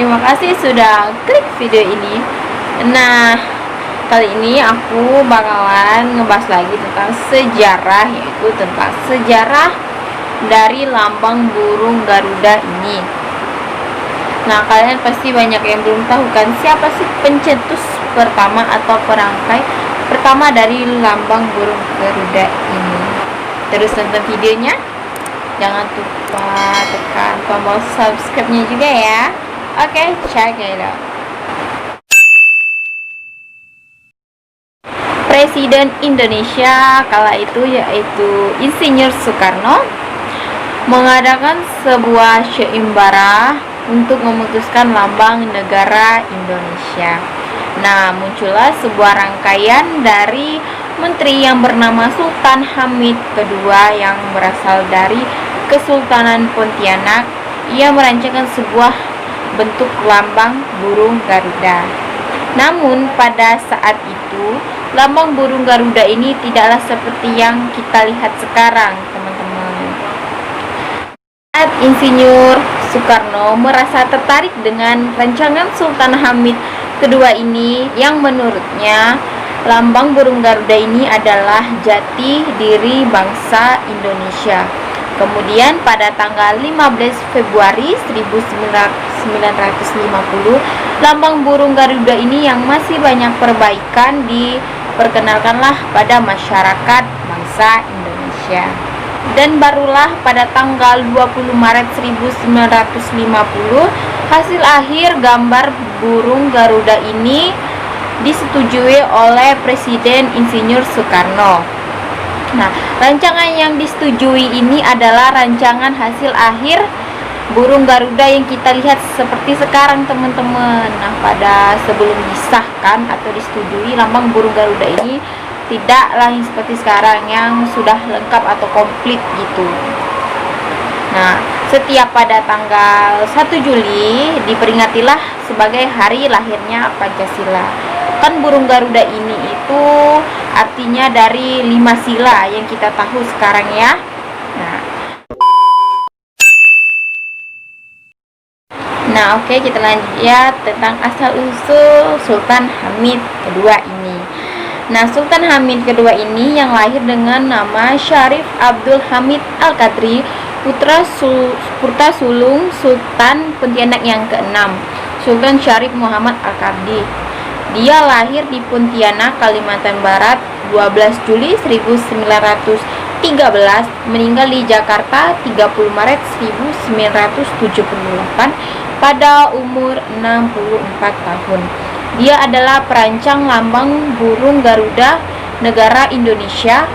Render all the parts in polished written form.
terima kasih sudah klik video ini. Nah, kali ini aku bakalan ngebahas lagi tentang sejarah, yaitu tentang sejarah dari lambang burung Garuda ini. Nah, kalian pasti banyak yang belum tahu kan siapa sih pencetus pertama atau perangkai pertama dari lambang burung Garuda ini. Terus nonton videonya, jangan lupa tekan tombol subscribe-nya juga ya. Oke, check it out. Presiden Indonesia kala itu yaitu Insinyur Soekarno mengadakan sebuah syimbara untuk memutuskan lambang negara Indonesia. Nah, muncullah sebuah rangkaian dari menteri yang bernama Sultan Hamid II yang berasal dari Kesultanan Pontianak. Ia merancangkan sebuah bentuk lambang burung Garuda. Namun pada saat itu lambang burung Garuda ini tidaklah seperti yang kita lihat sekarang, teman-teman. Saat Insinyur Soekarno merasa tertarik dengan rancangan Sultan Hamid II ini, yang menurutnya lambang burung Garuda ini adalah jati diri bangsa Indonesia. Kemudian pada tanggal 15 Februari 1950, lambang burung Garuda ini yang masih banyak perbaikan diperkenalkanlah pada masyarakat bangsa Indonesia. Dan barulah pada tanggal 20 Maret 1950 hasil akhir gambar burung Garuda ini disetujui oleh Presiden Insinyur Soekarno. Nah, rancangan yang disetujui ini adalah rancangan hasil akhir burung Garuda yang kita lihat seperti sekarang, teman-teman. Nah, pada sebelum disahkan atau disetujui, lambang burung Garuda ini tidaklah yang seperti sekarang yang sudah lengkap atau komplit gitu. Nah, setiap pada tanggal 1 Juli diperingatilah sebagai hari lahirnya Pancasila. Kan burung Garuda ini itu artinya dari 5 sila yang kita tahu sekarang ya. Nah, oke, kita lanjut ya tentang asal usul Sultan Hamid II ini. Nah, Sultan Hamid II ini yang lahir dengan nama Syarif Abdul Hamid Al-Qadri, putra sulung Sultan Pontianak yang ke-6, Sultan Syarif Muhammad Al-Qadri. Dia lahir di Pontianak, Kalimantan Barat 12 Juli 1913, meninggal di Jakarta 30 Maret 1978 pada umur 64 tahun. Dia adalah perancang lambang burung Garuda negara Indonesia.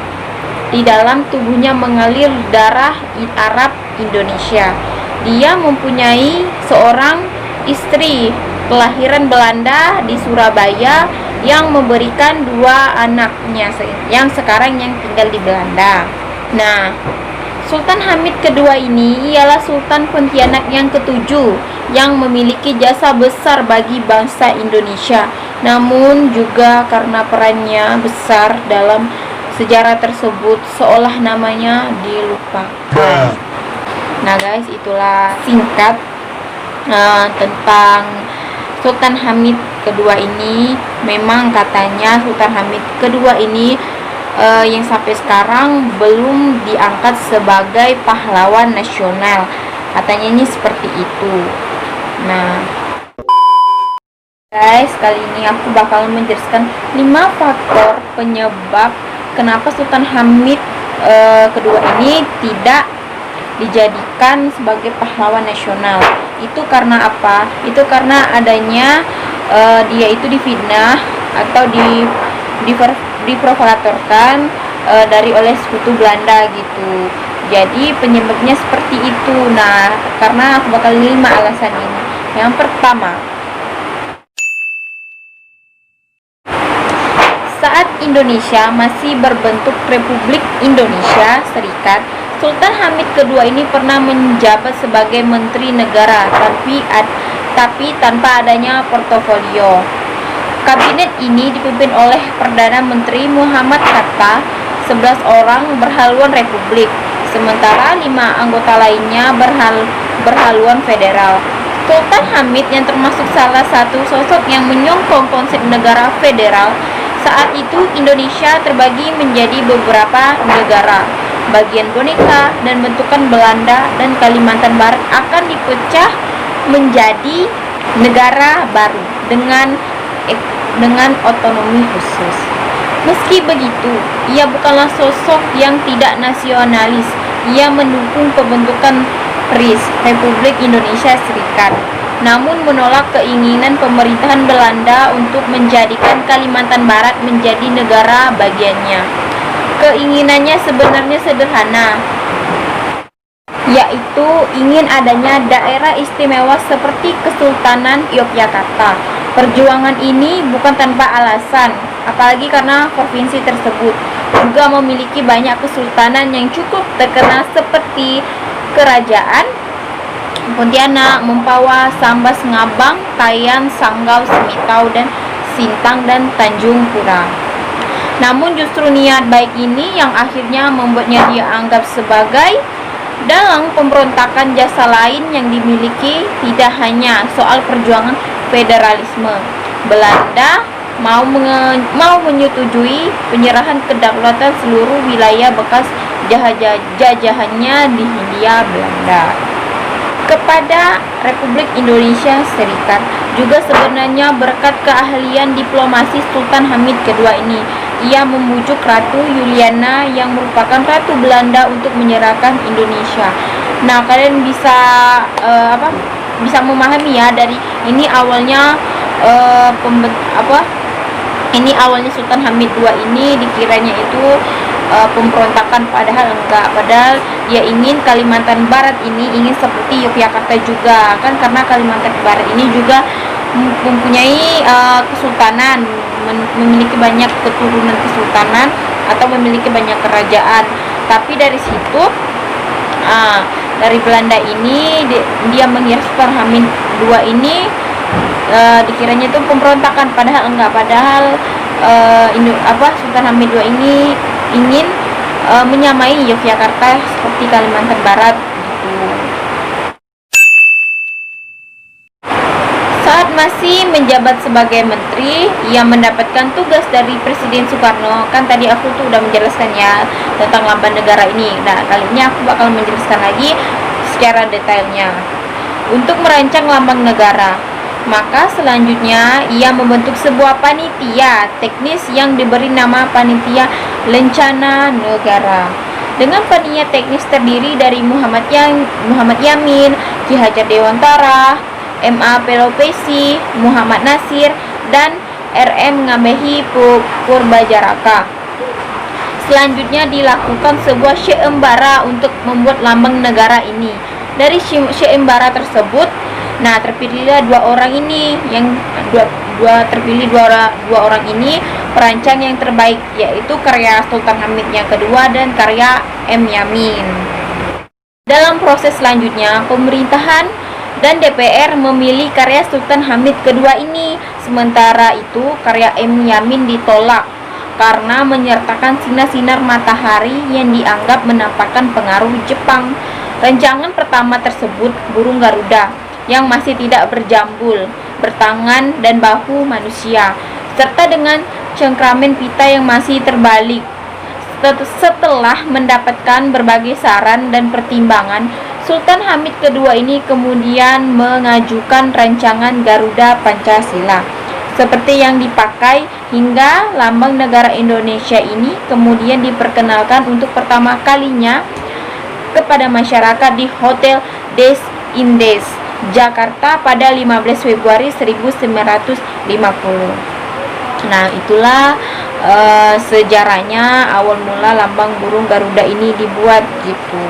Di dalam tubuhnya mengalir darah Arab Indonesia. Dia mempunyai seorang istri kelahiran Belanda di Surabaya yang memberikan 2 anaknya yang sekarang yang tinggal di Belanda. Nah, Sultan Hamid II ini ialah Sultan Pontianak yang ke-7 yang memiliki jasa besar bagi bangsa Indonesia. Namun juga karena perannya besar dalam sejarah tersebut seolah namanya dilupakan. Nah guys, itulah singkat tentang Sultan Hamid II ini. Memang katanya Sultan Hamid II ini yang sampai sekarang belum diangkat sebagai pahlawan nasional, katanya ini seperti itu. Nah guys, kali ini aku bakal menjelaskan 5 faktor penyebab kenapa Sultan Hamid II ini tidak dijadikan sebagai pahlawan nasional. Itu karena apa? Itu karena adanya dia itu difitnah atau diprovokatorkan oleh sekutu Belanda gitu. Jadi penyebabnya seperti itu. Nah, karena aku bakal 5 alasan ini. Yang pertama, saat Indonesia masih berbentuk Republik Indonesia Serikat, Sultan Hamid II ini pernah menjabat sebagai Menteri Negara, tapi tanpa adanya portofolio. Kabinet ini dipimpin oleh Perdana Menteri Muhammad Hatta, 11 orang berhaluan republik, sementara 5 anggota lainnya berhaluan federal. Sultan Hamid yang termasuk salah satu sosok yang menyokong konsep negara federal. Saat itu Indonesia terbagi menjadi beberapa negara. Bagian boneka dan bentukan Belanda dan Kalimantan Barat akan dipecah menjadi negara baru dengan otonomi khusus. Meski begitu, ia bukanlah sosok yang tidak nasionalis. Ia mendukung pembentukan RIS, Republik Indonesia Serikat, namun menolak keinginan pemerintahan Belanda untuk menjadikan Kalimantan Barat menjadi negara bagiannya. Keinginannya sebenarnya sederhana, yaitu ingin adanya daerah istimewa seperti Kesultanan Yogyakarta. Perjuangan ini bukan tanpa alasan, apalagi karena provinsi tersebut juga memiliki banyak kesultanan yang cukup terkenal seperti Kerajaan Pontianak, Mempawah, Sambas, Ngabang, Kayan, Sanggau, Semitau, dan Sintang dan Tanjung Pura. Namun justru niat baik ini yang akhirnya membuatnya dianggap sebagai dalang pemberontakan. Jasa lain yang dimiliki tidak hanya soal perjuangan federalisme. Belanda mau menyetujui penyerahan kedaulatan seluruh wilayah bekas jajahannya di Hindia Belanda kepada Republik Indonesia Serikat. Juga sebenarnya berkat keahlian diplomasi Sultan Hamid II ini, ia membujuk Ratu Juliana yang merupakan Ratu Belanda untuk menyerahkan Indonesia. Nah, kalian bisa bisa memahami ya, dari ini awalnya ini awalnya Sultan Hamid II ini dikiranya itu pemberontakan, padahal enggak. Padahal dia ingin Kalimantan Barat ini ingin seperti Yogyakarta juga kan, karena Kalimantan Barat ini juga mempunyai kesultanan, memiliki banyak keturunan kesultanan atau memiliki banyak kerajaan. Tapi dari situ dari Belanda ini dia mengira Sultan Hamid II ini dikiranya itu pemberontakan, padahal enggak. Padahal Sultan Hamid II ini ingin menyamai Yogyakarta seperti Kalimantan Barat gitu. Saat masih menjabat sebagai menteri, ia mendapatkan tugas dari Presiden Soekarno. Kan tadi aku tuh udah menjelaskan ya tentang lambang negara ini. Nah, kali ini aku bakal menjelaskan lagi secara detailnya. Untuk merancang lambang negara, maka selanjutnya ia membentuk sebuah panitia teknis yang diberi nama Panitia Lencana Negara. Dengan panitia teknis terdiri dari Muhammad Yamin, Ki Hajar Dewantara, M.A. Pelopesi, Muhammad Nasir, dan R.M. Ngabehi Purbajaraka. Selanjutnya dilakukan sebuah syiembara untuk membuat lambang negara ini. Dari syiembara tersebut, nah terpilihlah dua orang ini perancang yang terbaik, yaitu karya Sultan Hamid yang kedua dan karya M. Yamin. Dalam proses selanjutnya, pemerintahan dan DPR memilih karya Sultan Hamid kedua ini. Sementara itu karya M. Yamin ditolak karena menyertakan sinar-sinar matahari yang dianggap menampakkan pengaruh Jepang. Rancangan pertama tersebut, burung Garuda yang masih tidak berjambul, bertangan dan bahu manusia, serta dengan cengkramen pita yang masih terbalik. Setelah mendapatkan berbagai saran dan pertimbangan, Sultan Hamid II ini kemudian mengajukan rancangan Garuda Pancasila seperti yang dipakai, hingga lambang negara Indonesia ini kemudian diperkenalkan untuk pertama kalinya kepada masyarakat di Hotel Des Indes, Jakarta pada 15 Februari 1950. Nah, itulah sejarahnya awal mula lambang burung Garuda ini dibuat gitu.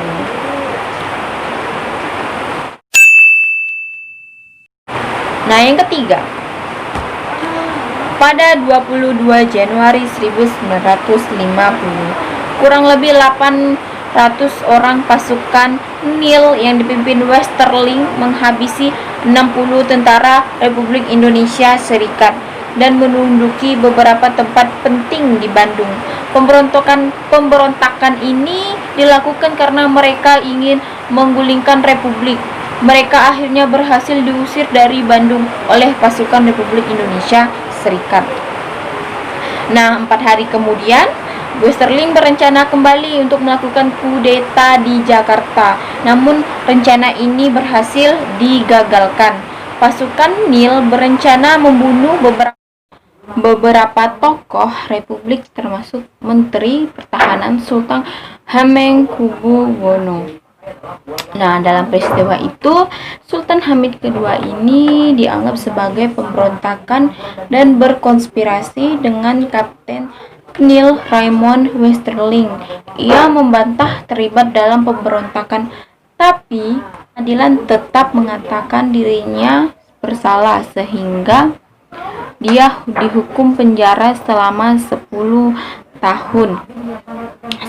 Nah, yang ketiga, pada 22 Januari 1950, kurang lebih 800 orang pasukan Nil yang dipimpin Westerling menghabisi 60 tentara Republik Indonesia Serikat dan menduduki beberapa tempat penting di Bandung. Pemberontakan ini dilakukan karena mereka ingin menggulingkan republik. Mereka akhirnya berhasil diusir dari Bandung oleh pasukan Republik Indonesia Serikat. Nah, 4 hari kemudian, Westerling berencana kembali untuk melakukan kudeta di Jakarta. Namun, rencana ini berhasil digagalkan. Pasukan Nil berencana membunuh beberapa tokoh Republik termasuk Menteri Pertahanan Sultan Hamengkubuwono. Nah, dalam peristiwa itu, Sultan Hamid II ini dianggap sebagai pemberontakan dan berkonspirasi dengan Kapten Neil Raymond Westerling. Ia membantah terlibat dalam pemberontakan, tapi pengadilan tetap mengatakan dirinya bersalah sehingga dia dihukum penjara selama 10 tahun.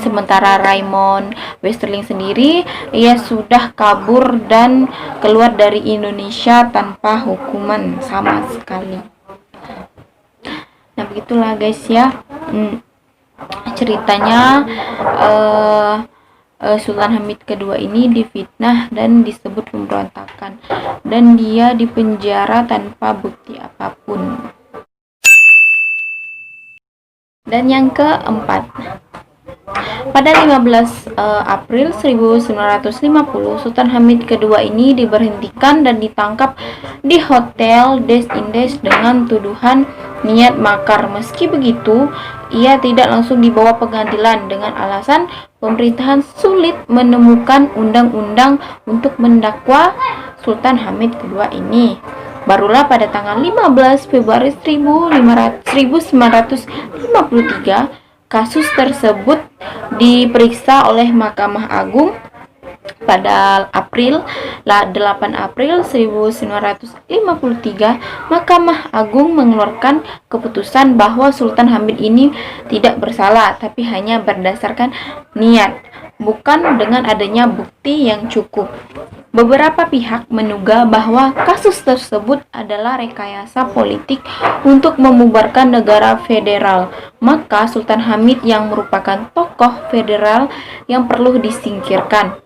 Sementara Raymond Westerling sendiri, ia sudah kabur dan keluar dari Indonesia tanpa hukuman sama sekali. Nah, begitulah guys ya, ceritanya Sultan Hamid II ini difitnah dan disebut pemberontakan, dan dia dipenjara tanpa bukti apapun. Dan yang keempat, pada 15 April 1950, Sultan Hamid II ini diberhentikan dan ditangkap di Hotel Des Indes dengan tuduhan niat makar. Meski begitu, ia tidak langsung dibawa pengadilan dengan alasan pemerintahan sulit menemukan undang-undang untuk mendakwa Sultan Hamid II ini. Barulah pada tanggal 15 Februari 1953, kasus tersebut diperiksa oleh Mahkamah Agung. Pada 8 April 1953, Mahkamah Agung mengeluarkan keputusan bahwa Sultan Hamid ini tidak bersalah, tapi hanya berdasarkan niat, bukan dengan adanya bukti yang cukup. Beberapa pihak menduga bahwa kasus tersebut adalah rekayasa politik untuk membubarkan negara federal. Maka Sultan Hamid yang merupakan tokoh federal yang perlu disingkirkan.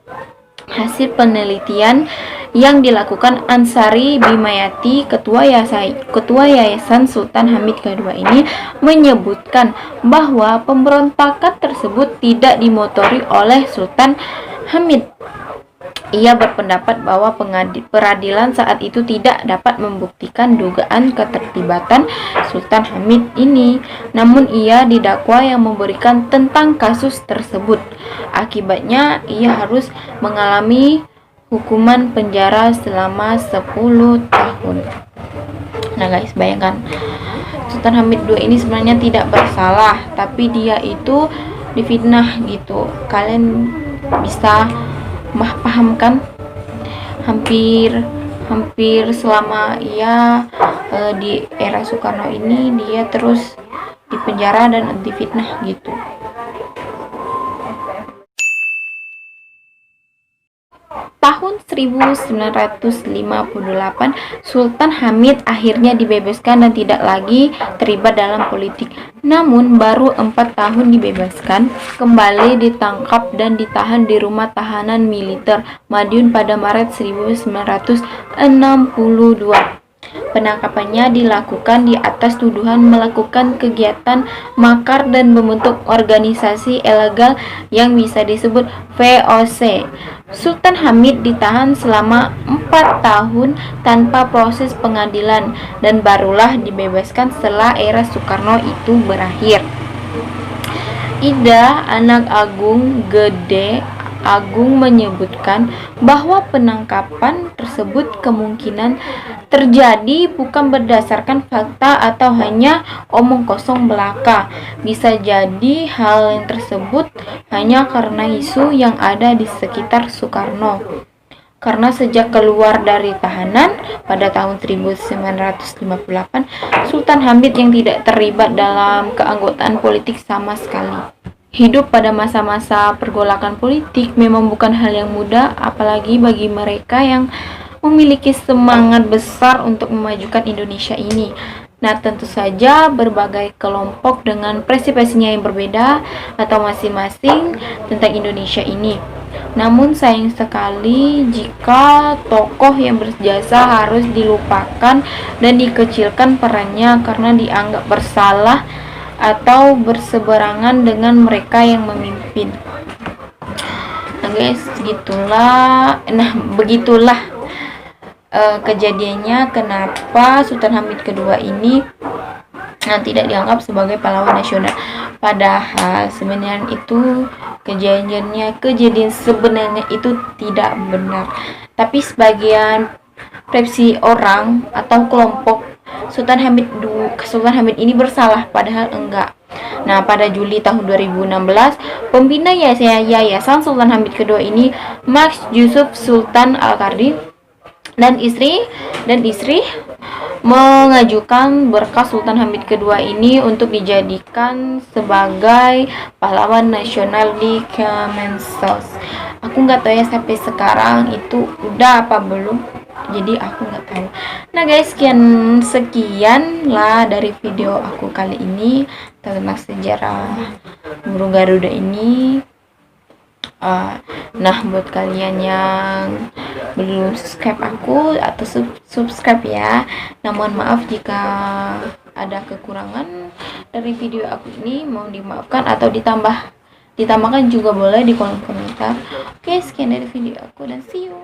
Hasil penelitian yang dilakukan Ansari Bimayati, ketua Yayasan Sultan Hamid II ini, menyebutkan bahwa pemberontakan tersebut tidak dimotori oleh Sultan Hamid. Ia berpendapat bahwa peradilan saat itu tidak dapat membuktikan dugaan keterlibatan Sultan Hamid ini. Namun ia didakwa yang memberikan tentang kasus tersebut. Akibatnya ia harus mengalami hukuman penjara selama 10 tahun. Nah guys, bayangkan Sultan Hamid II ini sebenarnya tidak bersalah, tapi dia itu difitnah gitu. Kalian bisa paham kan? Hampir selama ia di era Soekarno ini dia terus dipenjara dan difitnah gitu. Tahun 1958, Sultan Hamid akhirnya dibebaskan dan tidak lagi terlibat dalam politik. Namun baru 4 tahun dibebaskan, kembali ditangkap dan ditahan di rumah tahanan militer Madiun pada Maret 1962. Penangkapannya dilakukan di atas tuduhan melakukan kegiatan makar dan membentuk organisasi ilegal yang bisa disebut VOC. Sultan Hamid ditahan selama 4 tahun tanpa proses pengadilan dan barulah dibebaskan setelah era Soekarno itu berakhir. Ida, anak Gede Agung, menyebutkan bahwa penangkapan tersebut kemungkinan terjadi bukan berdasarkan fakta atau hanya omong kosong belaka. Bisa jadi hal yang tersebut hanya karena isu yang ada di sekitar Soekarno. Karena sejak keluar dari tahanan pada tahun 1958, Sultan Hamid yang tidak terlibat dalam keanggotaan politik sama sekali. Hidup pada masa-masa pergolakan politik memang bukan hal yang mudah, apalagi bagi mereka yang memiliki semangat besar untuk memajukan Indonesia ini. Nah, tentu saja berbagai kelompok dengan persepsinya yang berbeda atau masing-masing tentang Indonesia ini. Namun sayang sekali jika tokoh yang berjasa harus dilupakan dan dikecilkan perannya karena dianggap bersalah atau berseberangan dengan mereka yang memimpin. Nah guys, begitulah kejadiannya kenapa Sultan Hamid kedua ini tidak dianggap sebagai pahlawan nasional. Padahal sebenarnya itu kejadian sebenarnya itu tidak benar. Tapi sebagian persepsi orang atau kelompok Sultan Hamid ini bersalah, padahal enggak. Nah, pada Juli tahun 2016, pembina Yayasan Sultan Hamid kedua ini, Max Yusuf Sultan Al-Qarni dan istri mengajukan berkas Sultan Hamid kedua ini untuk dijadikan sebagai pahlawan nasional di Kemensos. Aku nggak tahu ya sampai sekarang itu udah apa belum, jadi aku nggak tahu. Nah guys, sekian lah dari video aku kali ini tentang sejarah burung Garuda ini. Nah, buat kalian yang belum subscribe aku atau subscribe ya. Nah, mohon maaf jika ada kekurangan dari video aku ini, mohon dimaafkan atau ditambahkan juga boleh di kolom komentar. Oke, sekian dari video aku dan see you.